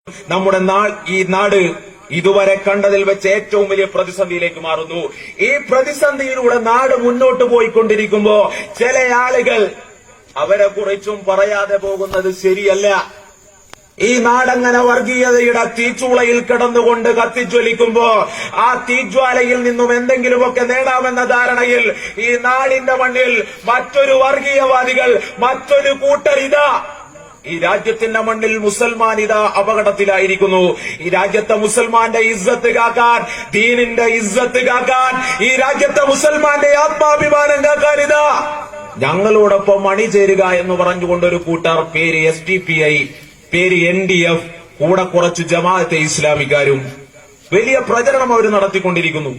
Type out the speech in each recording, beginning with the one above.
നമ്മുടെ ഈ നാട് ഇതുവരെ കണ്ടതിൽ വെച്ച് ഏറ്റവും വലിയ പ്രതിസന്ധിയിലേക്ക് മാറുന്നു. ഈ പ്രതിസന്ധിയിലൂടെ നാട് മുന്നോട്ട് പോയിക്കൊണ്ടിരിക്കുമ്പോ ചില ആളുകൾ അവരെ കുറിച്ചും പറയാതെ പോകുന്നത് ശരിയല്ല. ഈ നാടങ്ങനെ വർഗീയതയുടെ തീച്ചൂളയിൽ കിടന്നുകൊണ്ട് കത്തിജ്വലിക്കുമ്പോ ആ തീജ്വാലയിൽ നിന്നും എന്തെങ്കിലുമൊക്കെ നേടാമെന്ന ധാരണയിൽ ഈ നാടിന്റെ മണ്ണിൽ മറ്റൊരു വർഗീയവാദികൾ, മറ്റൊരു കൂട്ടരിതാ ഈ രാജ്യത്തിന്റെ മണ്ണിൽ മുസൽമാൻ ഇതാ അപകടത്തിലായിരിക്കുന്നു. ഈ രാജ്യത്തെ മുസൽമാന്റെ ഇസ്സത്ത് കാക്കാൻ, ദീനിന്റെ ഇസ്സത്ത് കാക്കാൻ, ഈ രാജ്യത്തെ മുസൽമാന്റെ ആത്മാഭിമാനം കാക്കാൻ ഇതാ ഞങ്ങളോടൊപ്പം അണിചേരുക എന്ന് പറഞ്ഞുകൊണ്ടൊരു കൂട്ടർ, പേര് SDPI, പേര് NDF, കൂടെ കുറച്ച് ജമാഅത്തെ ഇസ്ലാമിക്കാരും വലിയ പ്രചരണം അവർ നടത്തിക്കൊണ്ടിരിക്കുന്നു.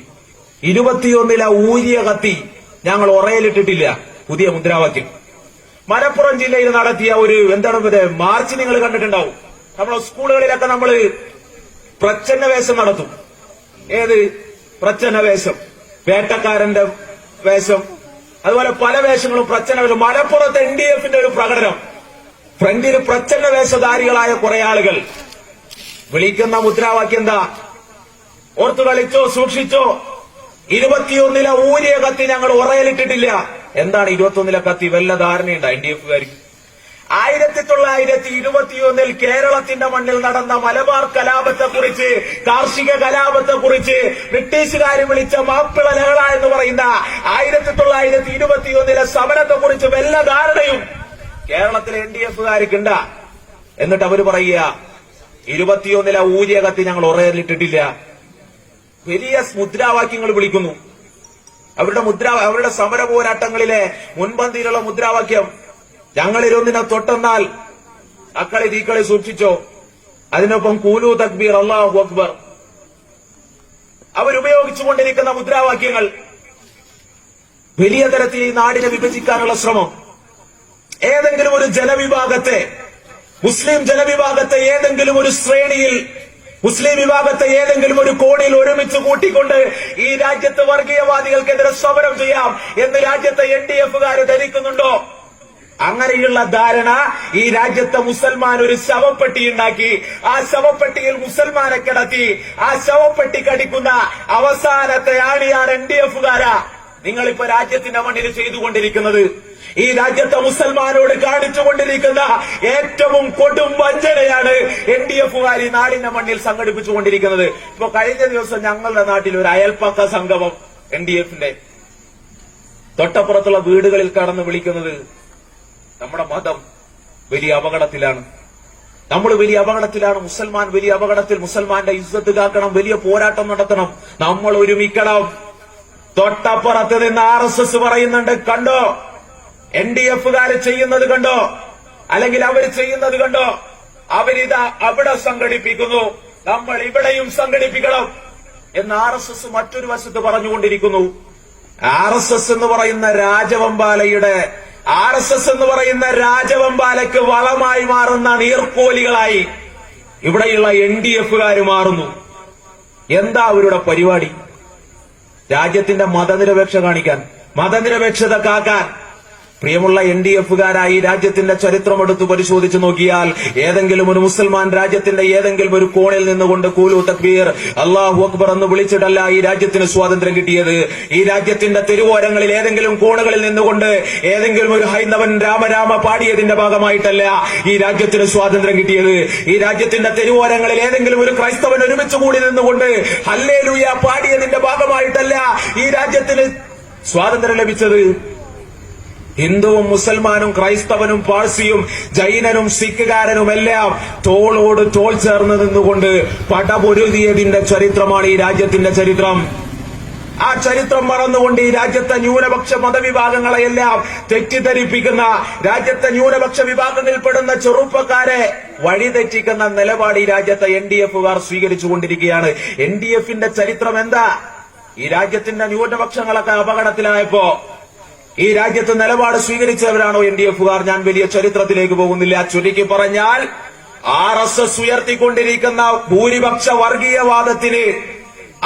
21 ഊരിയ കത്തി ഞങ്ങൾ ഒറയിലിട്ടിട്ടില്ല, പുതിയ മുദ്രാവാക്യം. മലപ്പുറം ജില്ലയിൽ നടത്തിയ ഒരു മാർച്ച് നിങ്ങൾ കണ്ടിട്ടുണ്ടാവും. നമ്മളെ സ്കൂളുകളിലൊക്കെ നമ്മൾ പ്രച്ഛന്ന വേഷം നടത്തും. ഏത് പ്രച്ഛന്ന വേഷം? വേട്ടക്കാരന്റെ വേഷം, അതുപോലെ പല വേഷങ്ങളും പ്രച്ഛന്ന വേഷം. മലപ്പുറത്ത് NDFന്റെ ഒരു പ്രകടനം, ഫ്രണ്ടിൽ പ്രച്ഛന്ന വേഷധാരികളായ കുറെ ആളുകൾ വിളിക്കുന്ന മുദ്രാവാക്യം എന്താ? ഓർത്തു കളിച്ചോ, സൂക്ഷിച്ചോ, 21 ഊരിയ കത്തി ഞങ്ങൾ ഉറയിലിട്ടിട്ടില്ല. എന്താണ് 21 കത്തി? വല്ല ധാരണയുണ്ട് NDFകാർക്ക്? 1921 കേരളത്തിന്റെ മണ്ണിൽ നടന്ന മലബാർ കലാപത്തെക്കുറിച്ച്, കാർഷിക കലാപത്തെക്കുറിച്ച് ബ്രിട്ടീഷുകാർ വിളിച്ച മാപ്പിള ലഹള എന്ന് പറയുന്ന 1921 സമരത്തെക്കുറിച്ച് വല്ല ധാരണയും കേരളത്തിലെ NDFകാർക്കുണ്ട? എന്നിട്ട് അവര് പറയുക 21 ഊരിയ കത്തി ഞങ്ങൾ ഉറയിലിട്ടിട്ടില്ല. വലിയ മുദ്രാവാക്യങ്ങൾ വിളിക്കുന്നു. അവരുടെ സമര പോരാട്ടങ്ങളിലെ മുൻപന്തിയിലുള്ള മുദ്രാവാക്യം, ഞങ്ങളിലൊന്നിനെ തൊട്ടെന്നാൽ അക്കളി തീക്കളി സൂക്ഷിച്ചോ, അതിനൊപ്പം കൂലു തക്ബീർ, അല്ലാഹു അക്ബർ. അവരുപയോഗിച്ചുകൊണ്ടിരിക്കുന്ന മുദ്രാവാക്യങ്ങൾ വലിയ തരത്തിൽ ഈ നാടിനെ വിഭജിക്കാനുള്ള ശ്രമം. ഏതെങ്കിലും ഒരു ജനവിഭാഗത്തെ, മുസ്ലിം ജനവിഭാഗത്തെ ഏതെങ്കിലും ഒരു ശ്രേണിയിൽ, മുസ്ലിം വിഭാഗത്തെ ഏതെങ്കിലും ഒരു കോണിൽ ഒരുമിച്ച് കൂട്ടിക്കൊണ്ട് ഈ രാജ്യത്ത് വർഗീയവാദികൾക്കെതിരെ സമരം ചെയ്യാം എന്ന് രാജ്യത്തെ NDFകാര് ധരിക്കുന്നുണ്ടോ? അങ്ങനെയുള്ള ധാരണ ഈ രാജ്യത്തെ മുസൽമാൻ ഒരു ശവപ്പെട്ടി ഉണ്ടാക്കി, ആ ശവപ്പെട്ടിയിൽ മുസൽമാനെ കിടത്തി, ആ ശവപ്പെട്ടി കടിക്കുന്ന അവസാനത്തെ ആണിയാണ് NDFകാരാ നിങ്ങളിപ്പോ രാജ്യത്തിന്റെ മണ്ണിൽ ചെയ്തുകൊണ്ടിരിക്കുന്നത്. ഈ രാജ്യത്തെ മുസൽമാനോട് കാണിച്ചുകൊണ്ടിരിക്കുന്ന ഏറ്റവും കൊടും വഞ്ചനയാണ് NDFകാർ ഈ നാടിന്റെ മണ്ണിൽ സംഘടിപ്പിച്ചുകൊണ്ടിരിക്കുന്നത്. ഇപ്പൊ കഴിഞ്ഞ ദിവസം ഞങ്ങളുടെ നാട്ടിൽ ഒരു അയൽപ്പക്ക സംഗമം NDFന്റെ തൊട്ടപ്പുറത്തുള്ള വീടുകളിൽ കടന്ന് വിളിക്കുന്നത് നമ്മുടെ മതം വലിയ അപകടത്തിലാണ്, നമ്മൾ വലിയ അപകടത്തിലാണ്, മുസൽമാൻ വലിയ അപകടത്തിൽ, മുസൽമാന്റെ ഇസ്സത്ത് കാക്കണം, വലിയ പോരാട്ടം നടത്തണം, നമ്മൾ ഒരുമിക്കണം. തൊട്ടപ്പുറത്ത് നിന്ന് RSS പറയുന്നുണ്ട്, കണ്ടോ NDFകാര് ചെയ്യുന്നത് കണ്ടോ, അല്ലെങ്കിൽ അവർ ചെയ്യുന്നത് കണ്ടോ, അവരിതാ അവിടെ സംഘടിപ്പിക്കുന്നു, നമ്മൾ ഇവിടെയും സംഘടിപ്പിക്കണം എന്ന് RSS മറ്റൊരു വശത്ത് പറഞ്ഞുകൊണ്ടിരിക്കുന്നു. RSS എന്ന് പറയുന്ന രാജവെമ്പാലയ്ക്ക് വളമായി മാറുന്ന നീർക്കോലികളായി ഇവിടെയുള്ള NDFകാര് മാറുന്നു. എന്താ അവരുടെ പരിപാടി? രാജ്യത്തിന്റെ മതനിരപേക്ഷ കാണിക്കാൻ, മതനിരപേക്ഷത കാക്കാൻ. പ്രിയമുള്ള NDFകാരായി രാജ്യത്തിന്റെ ചരിത്രം എടുത്ത് പരിശോധിച്ചു നോക്കിയാൽ ഏതെങ്കിലും ഒരു മുസൽമാൻ രാജ്യത്തിന്റെ ഏതെങ്കിലും ഒരു കോണിൽ നിന്നുകൊണ്ട് കൂലു തക്ബീർ, അല്ലാഹു അക്ബർ എന്ന് വിളിച്ചിട്ടല്ല ഈ രാജ്യത്തിന് സ്വാതന്ത്ര്യം കിട്ടിയത്. ഈ രാജ്യത്തിന്റെ തെരുവോരങ്ങളിൽ ഏതെങ്കിലും കോണുകളിൽ നിന്നുകൊണ്ട് ഏതെങ്കിലും ഒരു ഹൈന്ദവൻ രാമരാമ പാടിയതിന്റെ ഭാഗമായിട്ടല്ല ഈ രാജ്യത്തിന് സ്വാതന്ത്ര്യം കിട്ടിയത്. ഈ രാജ്യത്തിന്റെ തെരുവോരങ്ങളിൽ ഏതെങ്കിലും ഒരു ക്രൈസ്തവൻ ഒരുമിച്ച് കൂടി നിന്നുകൊണ്ട് ഹല്ലേലൂയ പാടിയതിന്റെ ഭാഗമായിട്ടല്ല ഈ രാജ്യത്തിന് സ്വാതന്ത്ര്യം ലഭിച്ചത്. ഹിന്ദുവും മുസൽമാനും ക്രൈസ്തവനും പാഴ്സിയും ജൈനനും സിഖുകാരനുമെല്ലാം തോളോട് തോൾ ചേർന്ന് നിന്നുകൊണ്ട് പടപൊരുതിയതിന്റെ ചരിത്രമാണ് ഈ രാജ്യത്തിന്റെ ചരിത്രം. ആ ചരിത്രം മറന്നുകൊണ്ട് ഈ രാജ്യത്തെ ന്യൂനപക്ഷ മതവിഭാഗങ്ങളെയെല്ലാം തെറ്റിദ്ധരിപ്പിക്കുന്ന, രാജ്യത്തെ ന്യൂനപക്ഷ വിഭാഗങ്ങളിൽപ്പെടുന്ന ചെറുപ്പക്കാരെ വഴിതെറ്റിക്കുന്ന നിലപാട് ഈ രാജ്യത്തെ NDFകാർ സ്വീകരിച്ചുകൊണ്ടിരിക്കുകയാണ്. NDFന്റെ ചരിത്രം എന്താ? ഈ രാജ്യത്തിന്റെ ന്യൂനപക്ഷങ്ങളൊക്കെ അപകടത്തിലായപ്പോ ഈ രാജ്യത്ത് നിലപാട് സ്വീകരിച്ചവരാണോ NDFകാർ? ഞാൻ വലിയ ചരിത്രത്തിലേക്ക് പോകുന്നില്ല. ചുരുക്കി പറഞ്ഞാൽ RSS ഉയർത്തിക്കൊണ്ടിരിക്കുന്ന ഭൂരിപക്ഷ വർഗീയവാദത്തിന്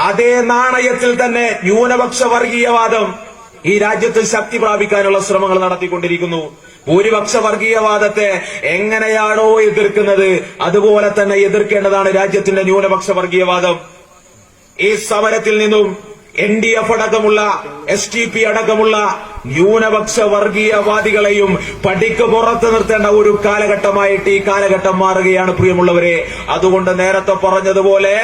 അതേ നാണയത്തിൽ തന്നെ ന്യൂനപക്ഷ വർഗീയവാദം ഈ രാജ്യത്ത് ശക്തി പ്രാപിക്കാനുള്ള ശ്രമങ്ങൾ നടത്തിക്കൊണ്ടിരിക്കുന്നു. ഭൂരിപക്ഷ വർഗീയവാദത്തെ എങ്ങനെയാണോ എതിർക്കുന്നത് അതുപോലെ തന്നെ എതിർക്കേണ്ടതാണ് രാജ്യത്തിന്റെ ന്യൂനപക്ഷ വർഗീയവാദം. ഈ സമരത്തിൽ നിന്നും NDF അടക്കമുള്ള SDP അടക്കമുള്ള ന്യൂനപക്ഷ വർഗീയവാദികളെയും പടിക്ക് പുറത്ത് നിർത്തേണ്ട ഒരു കാലഘട്ടമായിട്ട് ഈ കാലഘട്ടം മാറുകയാണ് പ്രിയമുള്ളവരെ. അതുകൊണ്ട് നേരത്തെ പറഞ്ഞതുപോലെ